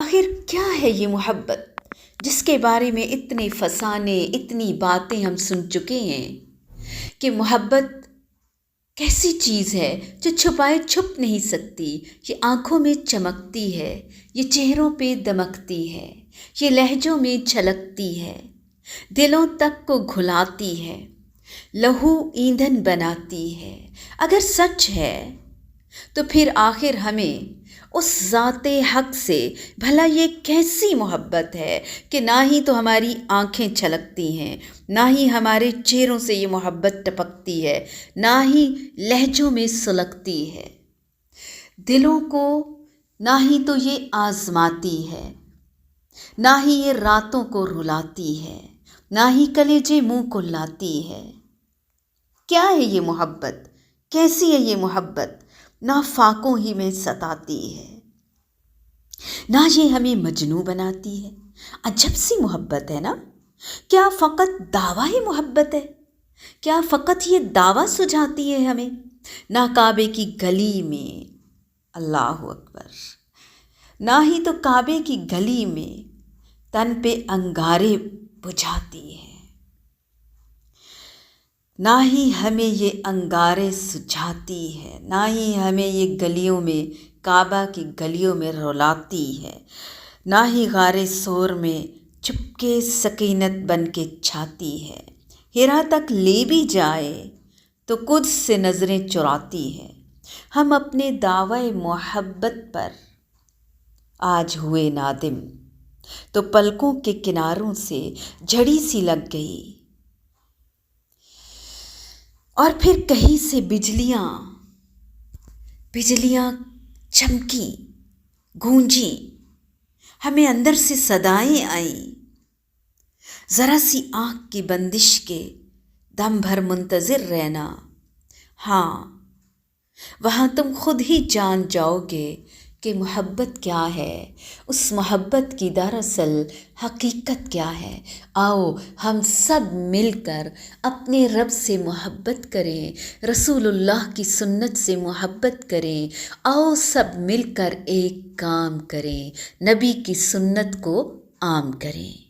آخر کیا ہے یہ محبت جس کے بارے میں اتنے فسانے اتنی باتیں ہم سن چکے ہیں کہ محبت کیسی چیز ہے جو چھپائے چھپ نہیں سکتی، یہ آنکھوں میں چمکتی ہے، یہ چہروں پہ دمکتی ہے، یہ لہجوں میں چھلکتی ہے، دلوں تک کو گھلاتی ہے، لہو ایندھن بناتی ہے۔ اگر سچ ہے تو پھر آخر ہمیں اس ذات حق سے بھلا یہ کیسی محبت ہے کہ نہ ہی تو ہماری آنکھیں چھلکتی ہیں، نہ ہی ہمارے چہروں سے یہ محبت ٹپکتی ہے، نہ ہی لہجوں میں سلگتی ہے، دلوں کو نہ ہی تو یہ آزماتی ہے، نہ ہی یہ راتوں کو رلاتی ہے، نہ ہی کلیجے منہ کو لاتی ہے۔ کیا ہے یہ محبت؟ کیسی ہے یہ محبت؟ نہ فاقوں ہی میں ستاتی ہے، نہ یہ ہمیں مجنوں بناتی ہے۔ عجب سی محبت ہے نا؟ کیا فقط دعویٰ ہی محبت ہے؟ کیا فقط یہ دعویٰ سجھاتی ہے ہمیں؟ نہ کعبے کی گلی میں، اللہ اکبر، نہ ہی تو کعبے کی گلی میں تن پہ انگارے بجھاتی ہے، نہ ہی ہمیں یہ انگارے سجھاتی ہے، نہ ہی ہمیں یہ گلیوں میں، کعبہ کی گلیوں میں رلاتی ہے، نہ ہی غار سور میں چپکے سکینت بن کے چھاتی ہے۔ ہیرا تک لے بھی جائے تو قدس سے نظریں چراتی ہے۔ ہم اپنے دعوی محبت پر آج ہوئے نادم تو پلکوں کے کناروں سے جھڑی سی لگ گئی، اور پھر کہیں سے بجلیاں چمکی، گونجی، ہمیں اندر سے صدائیں آئیں، ذرا سی آنکھ کی بندش کے دم بھر منتظر رہنا، ہاں وہاں تم خود ہی جان جاؤ گے کہ محبت کیا ہے، اس محبت کی دراصل حقیقت کیا ہے۔ آؤ ہم سب مل کر اپنے رب سے محبت کریں، رسول اللہ کی سنت سے محبت کریں، آؤ سب مل کر ایک کام کریں، نبی کی سنت کو عام کریں۔